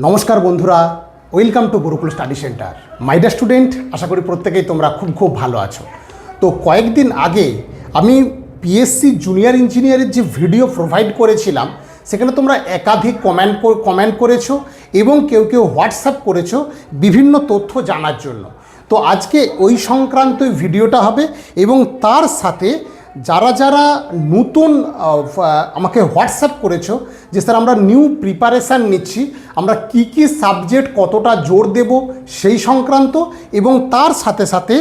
নমস্কার বন্ধুরা, welcome to Gurukul study centre. My dear student, আশা করি প্রত্যেকেই তোমরা খুব ভালো আছো। তো কয়েকদিন আগে আমি পিএসসি জুনিয়র ইঞ্জিনিয়ারের যে ভিডিও প্রোভাইড করেছিলাম, সেখানে তোমরা একাধিক কমেন্ট করেছো এবং কেউ হোয়াটসঅ্যাপ করেছো বিভিন্ন তথ্য জানার জন্য। তো আজকে ওই সংক্রান্ত ভিডিওটা হবে এবং তার সাথে যারা নতুন আমাকে হোয়াটসঅ্যাপ করেছো যে স্যার আমরা নিউ প্রিপারেশান নিচ্ছি, আমরা কি সাবজেক্ট কতটা জোর দেব সেই সংক্রান্ত, এবং তার সাথে সাথে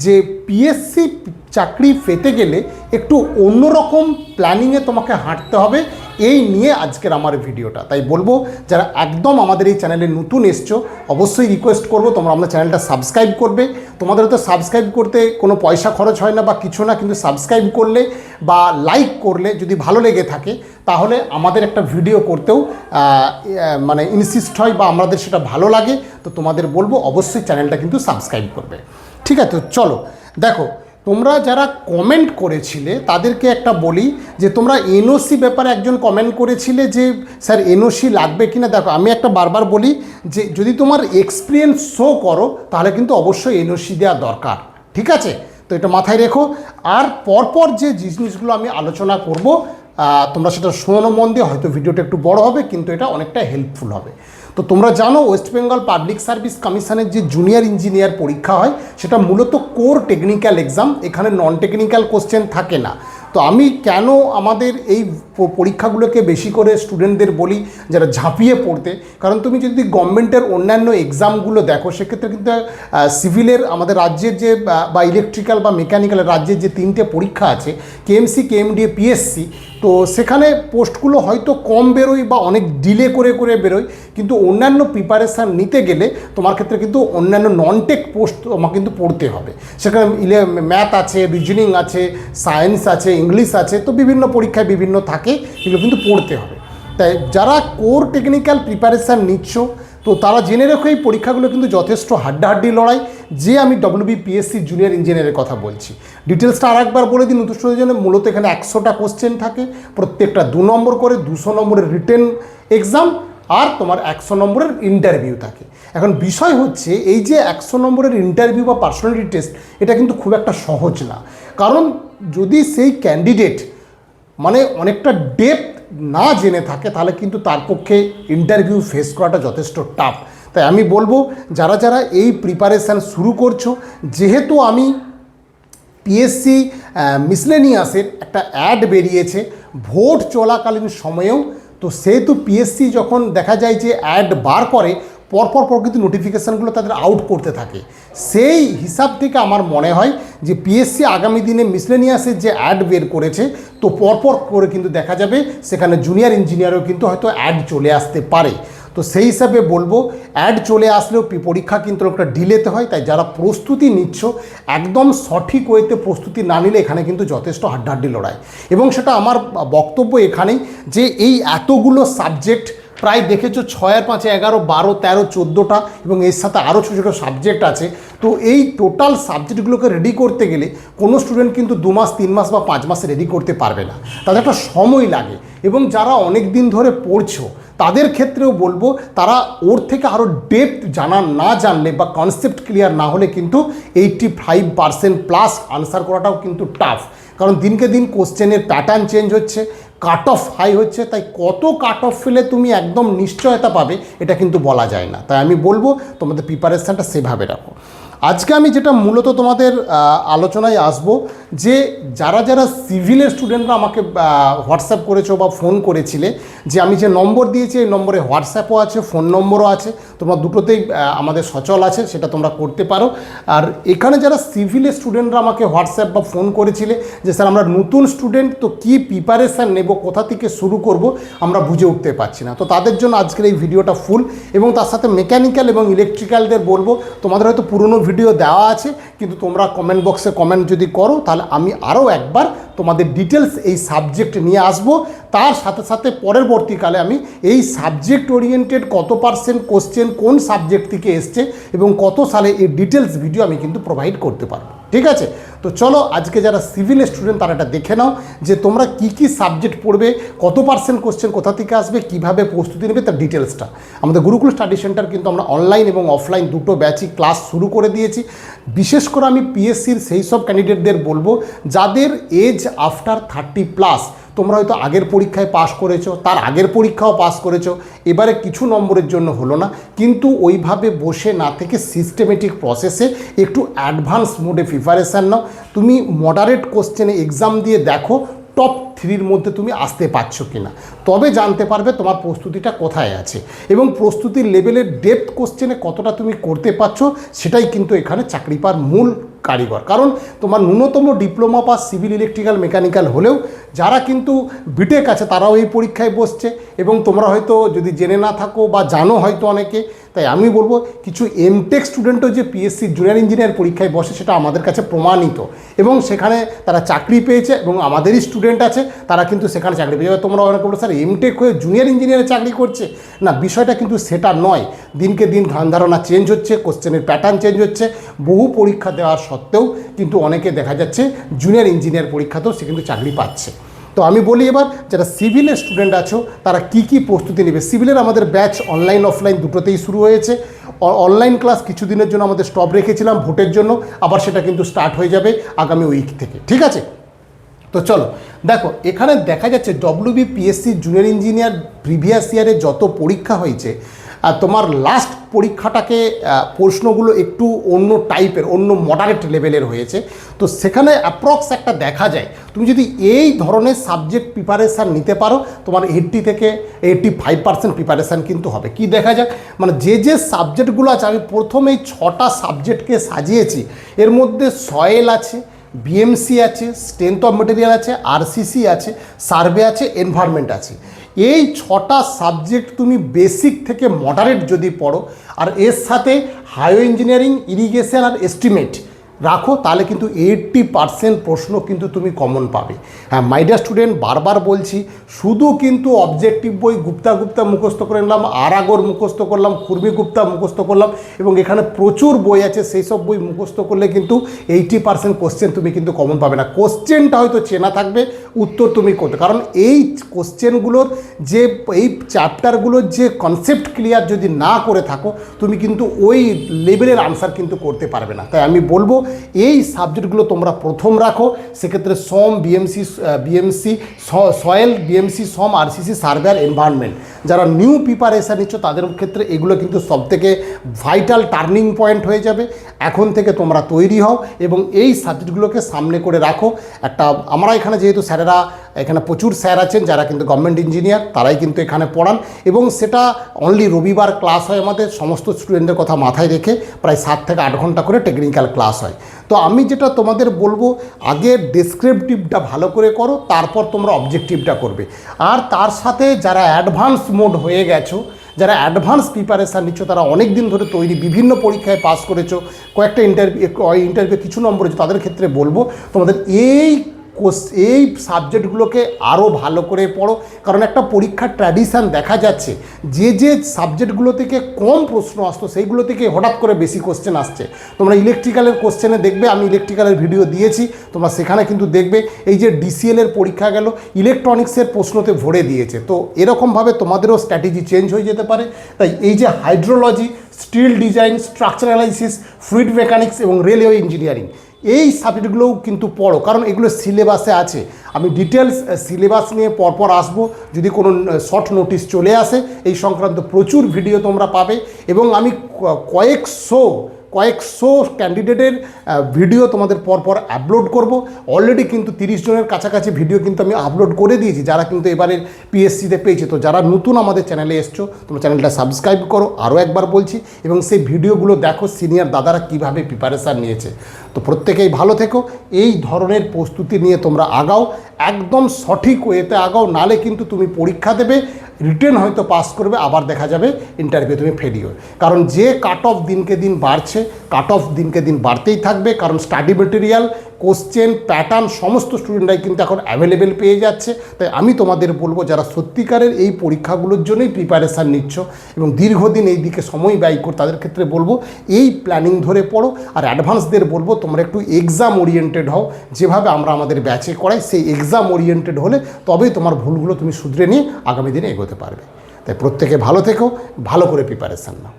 যে পিএসসি চাকরি পেতে গেলে একটু অন্যরকম প্ল্যানিংয়ে তোমাকে হাঁটতে হবে, এই নিয়ে আজকের আমার ভিডিওটা। তাই বলবো যারা একদম আমাদের এই চ্যানেলে নতুন এসছো, অবশ্যই রিকোয়েস্ট করবো তোমরা আমাদের চ্যানেলটা সাবস্ক্রাইব করবে। তোমাদের তো সাবস্ক্রাইব করতে কোনো পয়সা খরচ হয় না বা কিছু না, কিন্তু সাবস্ক্রাইব করলে বা লাইক করলে যদি ভালো লেগে থাকে তাহলে আমাদের একটা ভিডিও করতেও মানে ইনসিস্ট হয় বা আমাদের সেটা ভালো লাগে। তো তোমাদের বলবো অবশ্যই চ্যানেলটা কিন্তু সাবস্ক্রাইব করবে। ঠিক আছে, তো চলো দেখো, তোমরা যারা কমেন্ট করেছিলে তাদেরকে একটা বলি যে তোমরা এনওসি ব্যাপারে একজন কমেন্ট করেছিলে যে স্যার এনওসি লাগবে কিনা। দেখো, আমি একটা বারবার বলি যে যদি তোমার এক্সপিরিয়েন্স শো করো তাহলে কিন্তু অবশ্যই এনওসি দেওয়া দরকার। ঠিক আছে, তো এটা মাথায় রেখো। আর পরপর যে জিনিসগুলো আমি আলোচনা করব তোমরা সেটা শোনো মন দিয়ে। হয়তো ভিডিওটা একটু বড় হবে কিন্তু এটা অনেকটা হেল্পফুল হবে। তো তোমরা জানো ওয়েস্ট বেঙ্গল পাবলিক সার্ভিস কমিশনের যে জুনিয়র ইঞ্জিনিয়ার পরীক্ষা হয় সেটা মূলত কোর টেকনিক্যাল এক্সাম, এখানে নন টেকনিক্যাল কোশ্চেন থাকে না। তো আমি কেন আমাদের এই পরীক্ষাগুলোকে বেশি করে স্টুডেন্টদের বলি যারা ঝাঁপিয়ে পড়তে, কারণ তুমি যদি গভর্নমেন্টের অন্যান্য এক্সামগুলো দেখো সেক্ষেত্রে কিন্তু সিভিলের আমাদের রাজ্যের যে বা ইলেকট্রিক্যাল বা মেকানিক্যালের রাজ্যের যে তিনটে পরীক্ষা আছে, কেএমসি, কেএমডিএ, পিএসসি, তো সেখানে পোস্টগুলো হয়তো কম বেরোয় বা অনেক ডিলে করে বেরোয়, কিন্তু অন্যান্য প্রিপারেশান নিতে গেলে তোমার ক্ষেত্রে কিন্তু অন্যান্য নন টেক পোস্ট তোমাকে কিন্তু পড়তে হবে। সেখানে ম্যাথ আছে, রিজনিং আছে, সায়েন্স আছে, ইংলিশ আছে, তো বিভিন্ন পরীক্ষায় বিভিন্ন থাকে, এগুলো কিন্তু পড়তে হবে। তাই যারা কোর টেকনিক্যাল প্রিপারেশান নিচ্ছ তো তারা জেনে রেখো এই পরীক্ষাগুলো কিন্তু যথেষ্ট হাড্ডাহাড্ডি লড়াই। যে আমি ডব্লিউবিপিএসসি জুনিয়র ইঞ্জিনিয়ারের কথা বলছি, ডিটেলসটা আর একবার বলে দিন নতুন জন্য। মূলত এখানে 100টা কোশ্চেন থাকে, প্রত্যেকটা 2 নম্বর করে, 200 নম্বরের রিটেন এক্সাম আর তোমার 100 নম্বরের ইন্টারভিউ থাকে। এখন বিষয় হচ্ছে এই যে 100 নম্বরের ইন্টারভিউ বা পার্সোনালিটি টেস্ট, এটা কিন্তু খুব একটা সহজ না। কারণ যদি সেই ক্যান্ডিডেট মানে অনেকটা ডেপথ না জেনে থাকে তাহলে কিন্তু তার পক্ষে ইন্টারভিউ ফেস করাটা যথেষ্ট টাফ। তাই আমি বলবো যারা এই প্রিপারেশান শুরু করছো, যেহেতু আমি পিএসসি মিসলেনিয়াসের একটা অ্যাড বেরিয়েছে ভোট চলাকালীন সময়েও, তো সেহেতু পিএসসি যখন দেখা যায় যে অ্যাড বার করে পরপর কিন্তু নোটিফিকেশানগুলো তাদের আউট করতে থাকে, সেই হিসাব থেকে আমার মনে হয় যে পিএসসি আগামী দিনে মিসলেনিয়াসের যে অ্যাড বের করেছে তো পরপর করে কিন্তু দেখা যাবে সেখানে জুনিয়র ইঞ্জিনিয়ারও কিন্তু হয়তো অ্যাড চলে আসতে পারে। তো সেই হিসাবে বলবো অ্যাড চলে আসলেও পরীক্ষা কিন্তু একটা ডিলেতে হয়। তাই যারা প্রস্তুতি নিচ্ছ একদম সঠিক ওয়েতে প্রস্তুতি না নিলে এখানে কিন্তু যথেষ্ট হাড্ডাহাড্ডি লড়াই। এবং সেটা আমার বক্তব্য এখানেই যে এই এতগুলো সাবজেক্ট প্রায় দেখেছো 6 আর 5 11 12 13 14টা এবং এর সাথে আরও ছোটো ছোটো সাবজেক্ট আছে। তো এই টোটাল সাবজেক্টগুলোকে রেডি করতে গেলে কোনো স্টুডেন্ট কিন্তু 2 মাস 3 মাস বা 5 মাসে রেডি করতে পারবে না, তাদের একটা সময় লাগে। এবং যারা অনেক দিন ধরে পড়ছো তাদের ক্ষেত্রেও বলবো তারা ওর থেকে আরও ডেপথ না জানলে বা কনসেপ্ট ক্লিয়ার না হলে কিন্তু 85% প্লাস আনসার করাটাও কিন্তু টাফ। কারণ দিনকে দিন কোশ্চেনের প্যাটার্ন চেঞ্জ হচ্ছে, কাট অফ হাই হচ্ছে, তাই কত কাট অফ ফেলে তুমি একদম নিশ্চয়তা পাবে এটা কিন্তু বলা যায় না। তাই আমি বলবো তোমাদের প্রিপারেশানটা সেভাবে রাখো। আজকে আমি যেটা মূলত তোমাদের আলোচনায় আসবো যে যারা সিভিলের স্টুডেন্টরা আমাকে হোয়াটসঅ্যাপ করেছো বা ফোন করেছিলে, যে আমি যে নম্বর দিয়েছি এই নম্বরে হোয়াটসঅ্যাপও আছে, ফোন নম্বরও আছে, তোমরা দুটোতেই আমাদের সচল আছে, সেটা তোমরা করতে পারো। আর এখানে যারা সিভিলের স্টুডেন্টরা আমাকে হোয়াটসঅ্যাপ বা ফোন করেছিলে যে স্যার আমরা নতুন স্টুডেন্ট, তো কী প্রিপারেশান নেব, কোথা থেকে শুরু করব আমরা বুঝে উঠতে পারছি না, তো তাদের জন্য আজকের এই ভিডিওটা ফুল। এবং তার সাথে মেকানিক্যাল এবং ইলেকট্রিক্যালদের বলবো তোমাদের হয়তো পুরনো ভিডিও দেওয়া আছে, কিন্তু তোমরা কমেন্ট বক্সে কমেন্ট যদি করো তাহলে আমি আরও একবার তোমাদের ডিটেলস এই সাবজেক্ট নিয়ে আসবো। তার সাথে সাথে পরবর্তীকালে আমি এই সাবজেক্ট ওরিয়েন্টেড কত পার্সেন্ট কোশ্চেন কোন সাবজেক্ট থেকে এসছে এবং কত সালে এই ডিটেলস ভিডিও আমি কিন্তু প্রোভাইড করতে পারবো। ঠিক আছে? তো চলো আজকে যারা সিভিল স্টুডেন্ট তারা এটা দেখে নাও যে তোমরা কি কি সাবজেক্ট পড়বে, কত পার্সেন্ট কোশ্চেন কোথা থেকে আসবে, কিভাবে প্রস্তুতি নেবে, তার ডিটেলসটা। আমাদের গুরুকুল স্টাডি সেন্টার কিন্তু আমরা অনলাইন এবং অফলাইন দুটো ব্যাচই ক্লাস শুরু করে দিয়েছি। বিশেষ করে আমি পিএসসির সেই সব ক্যান্ডিডেটদের বলবো যাদের এজ আফটার 30+। তোমরা হয়তো আগের পরীক্ষায় পাস করেছো, তার আগের পরীক্ষাও পাস করেছো, এবারে কিছু নম্বরের জন্য হলো না, কিন্তু ওইভাবে বসে না থেকে সিস্টেমেটিক প্রসেসে একটু অ্যাডভান্স মোডে প্রিপারেশান নাও। তুমি মডারেট কোশ্চেনে এক্সাম দিয়ে দেখো টপ 3-র মধ্যে তুমি আসতে পারছো কি না, তবে জানতে পারবে তোমার প্রস্তুতিটা কোথায় আছে এবং প্রস্তুতির লেভেলের ডেপথ কোশ্চেনে কতটা তুমি করতে পারছো, সেটাই কিন্তু এখানে চাকরি পাওয়ার মূল কারিগর। কারণ তোমার ন্যূনতম diploma pass civil electrical mechanical হলেও যারা কিন্তু বিটেক আছে তারাও এই পরীক্ষায় বসছে, এবং তোমরা হয়তো যদি জেনে না থাকো বা জানো হয়তো অনেকে, তাই আমি বলবো কিছু এমটেক স্টুডেন্টও যে পিএসসি জুনিয়র ইঞ্জিনিয়ার পরীক্ষায় বসে সেটা আমাদের কাছে প্রমাণিত, এবং সেখানে তারা চাকরি পেয়েছে, এবং আমাদেরই স্টুডেন্ট আছে তারা কিন্তু সেখানে চাকরি পেয়ে যাবে। তোমরা অনেকে বলো স্যার এমটেক হয়ে জুনিয়র ইঞ্জিনিয়ারে চাকরি করছে, না বিষয়টা কিন্তু সেটা নয়। দিনকে দিন ধ্যান ধারণা চেঞ্জ হচ্ছে, কোশ্চেনের প্যাটার্ন চেঞ্জ হচ্ছে, বহু পরীক্ষা দেওয়ার সত্ত্বেও কিন্তু অনেকে দেখা যাচ্ছে জুনিয়র ইঞ্জিনিয়ার পরীক্ষাতেও সে কিন্তু চাকরি পাচ্ছে। তো আমি বলি এবার যারা সিভিলের স্টুডেন্ট আছো তারা কি কি প্রস্তুতি নেবে। সিভিলের আমাদের ব্যাচ অনলাইন অফলাইন দুটোতেই শুরু হয়েছে। অনলাইন ক্লাস কিছুদিনের জন্য আমাদের স্টপ রেখেছিলাম ভোটের জন্য, আবার সেটা কিন্তু স্টার্ট হয়ে যাবে আগামী উইক থেকে, ঠিক আছে? তো চলো দেখো, এখানে দেখা যাচ্ছে WBPSC জুনিয়র ইঞ্জিনিয়ার প্রিভিয়াস ইয়ারে যত পরীক্ষা হয়েছে, আর তোমার লাস্ট পরীক্ষাটাকে প্রশ্নগুলো একটু অন্য টাইপের, অন্য মডারেট লেভেলের হয়েছে। তো সেখানে অ্যাপ্রক্স একটা দেখা যায় তুমি যদি এই ধরনের সাবজেক্ট প্রিপারেশান নিতে পারো, তোমার 80 থেকে 85% প্রিপারেশান কিন্তু হবে। কি দেখা যাক, মানে যে সাবজেক্টগুলো আছে, আমি প্রথমেই 6টা সাবজেক্টকে সাজিয়েছি। এর মধ্যে সয়েল আছে, বিএমসি আছে, স্ট্রেংথ অফ মেটেরিয়াল আছে, আরসিসি আছে, সার্ভে আছে, এনভায়রনমেন্ট আছে। এই 6টা সাবজেক্ট তুমি বেসিক থেকে মডারেট যদি পড়ো, আর এর সাথে হাইওয়ে ইঞ্জিনিয়ারিং, ইরিগেশন আর এস্টিমেট রাখো, তাহলে কিন্তু 80% প্রশ্ন কিন্তু তুমি কমন পাবে। হ্যাঁ মাই ডিয়ার স্টুডেন্ট, বারবার বলছি, শুধু কিন্তু অবজেক্টিভ বই গুপ্তা মুখস্থ করে নিলাম, আরাগর মুখস্থ করলাম, গুপ্তা মুখস্থ করলাম, এবং এখানে প্রচুর বই আছে, সেই সব বই মুখস্থ করলে কিন্তু 80% কোশ্চেন তুমি কিন্তু কমন পাবে না। কোশ্চেনটা হয়তো চেনা থাকবে, উত্তর তুমি করতে, কারণ এই কোশ্চেনগুলোর যে এই চ্যাপ্টারগুলোর যে কনসেপ্ট ক্লিয়ার যদি না করে থাকো, তুমি কিন্তু ওই লেভেলের আনসার কিন্তু করতে পারবে না। তাই আমি বলবো এই সাবজেক্টগুলো তোমরা প্রথম রাখো। সেক্ষেত্রে সম, বিএমসি সয়েল, বিএমসি সম, আরসিসি, সার্ভে আর এনভায়রনমেন্ট। যারা নিউ প্রিপারেশান নিচ্ছ তাদের ক্ষেত্রে এগুলো কিন্তু সবথেকে ভাইটাল টার্নিং পয়েন্ট হয়ে যাবে। এখন থেকে তোমরা তৈরি হও এবং এই সাবজেক্টগুলোকে সামনে করে রাখো। একটা আমরা এখানে যেহেতু স্যারেরা, এখানে প্রচুর স্যার আছেন যারা কিন্তু গভর্নমেন্ট ইঞ্জিনিয়ার, তারাই কিন্তু এখানে পড়ান, এবং সেটা অনলি রবিবার ক্লাস হয় আমাদের। সমস্ত স্টুডেন্টদের কথা মাথায় রেখে প্রায় 7 থেকে 8 ঘন্টা করে টেকনিক্যাল ক্লাস হয়। তো আমি যেটা তোমাদের বলবো, আগে ডেসক্রিপটিভটা ভালো করে করো, তারপর তোমরা অবজেক্টিভটা করবে। আর তার সাথে যারা অ্যাডভান্স মোড হয়ে গেছো, যারা অ্যাডভান্স প্রিপারেশান নিচ্ছ, তারা অনেক দিন ধরে তৈরি, বিভিন্ন পরীক্ষায় পাস করেছো, কয়েকটা ইন্টারভিউ কিছু নম্বর হয়েছে, তাদের ক্ষেত্রে বলবো তোমাদের এই সাবজেক্টগুলোকে আরও ভালো করে পড়ো। কারণ একটা পরীক্ষার ট্র্যাডিশান দেখা যাচ্ছে, যে সাবজেক্টগুলো থেকে কম প্রশ্ন আসতো সেইগুলো থেকে হঠাৎ করে বেশি কোশ্চেন আসছে। তোমরা ইলেকট্রিক্যালের কোশ্চেনে দেখবে, আমি ইলেকট্রিক্যালের ভিডিও দিয়েছি, তোমরা সেখানে কিন্তু দেখবে এই যে ডিসিএলের পরীক্ষা গেল, ইলেকট্রনিক্সের প্রশ্নতে ভরে দিয়েছে। তো এরকমভাবে তোমাদেরও স্ট্র্যাটেজি চেঞ্জ হয়ে যেতে পারে। তাই এই যে hydrology, steel design, structure analysis, fluid mechanics এবং রেলওয়ে ইঞ্জিনিয়ারিং, এই সাবজেক্টগুলোও কিন্তু পড়ো, কারণ এগুলো সিলেবাসে আছে। আমি ডিটেলস সিলেবাস নিয়ে পরপর আসবো, যদি কোনো শর্ট নোটিশ চলে আসে এই সংক্রান্ত প্রচুর ভিডিও তোমরা পাবে। এবং আমি কয়েকশো ক্যান্ডিডেটের ভিডিও তোমাদের পরপর আপলোড করব। অলরেডি কিন্তু 30 জনের কাছাকাছি ভিডিও কিন্তু আমি আপলোড করে দিয়েছি, যারা কিন্তু এবারের পিএসসিতে পেয়েছে। তো যারা নতুন আমাদের চ্যানেলে এসছো, তোমরা চ্যানেলটা সাবস্ক্রাইব করো, আরও একবার বলছি, এবং সেই ভিডিওগুলো দেখো সিনিয়র দাদারা কীভাবে প্রিপারেশান নিয়েছে। তো প্রত্যেকেই ভালো থেকো, এই ধরনের প্রস্তুতি নিয়ে তোমরা আগাও, একদম সঠিক ওয়েতে আগাও, নালে কিন্তু তুমি পরীক্ষা দেবে, রিটেন হয়তো পাস করবে, আবার দেখা যাবে ইন্টারভিউ তুমি ফেলিও। কারণ যে কাট অফ দিনকে দিন বাড়ছে, কাট অফ দিনকে দিন বাড়তেই থাকবে, কারণ স্টাডি মেটেরিয়াল, কোশ্চেন, প্যাটার্ন সমস্ত স্টুডেন্টরাই কিন্তু এখন অ্যাভেলেবেল পেয়ে যাচ্ছে। তাই আমি তোমাদের বলবো, যারা সত্যিকারের এই পরীক্ষাগুলোর জন্যই প্রিপারেশান নিচ্ছ এবং দীর্ঘদিন এই দিকে সময় ব্যয় কর, তাদের ক্ষেত্রে বলবো এই প্ল্যানিং ধরে পড়ো। আর অ্যাডভান্সদের বলবো তোমরা একটু এক্সাম ওরিয়েন্টেড হও, যেভাবে আমরা আমাদের ব্যাচে করাই সেই এক্সাম ওরিয়েন্টেড হলে তবেই তোমার ভুলগুলো তুমি শুধরে নিয়ে আগামী দিনে এগোতে পারবে। তাই প্রত্যেকে ভালো থেকো, ভালো করে প্রিপারেশান নাও।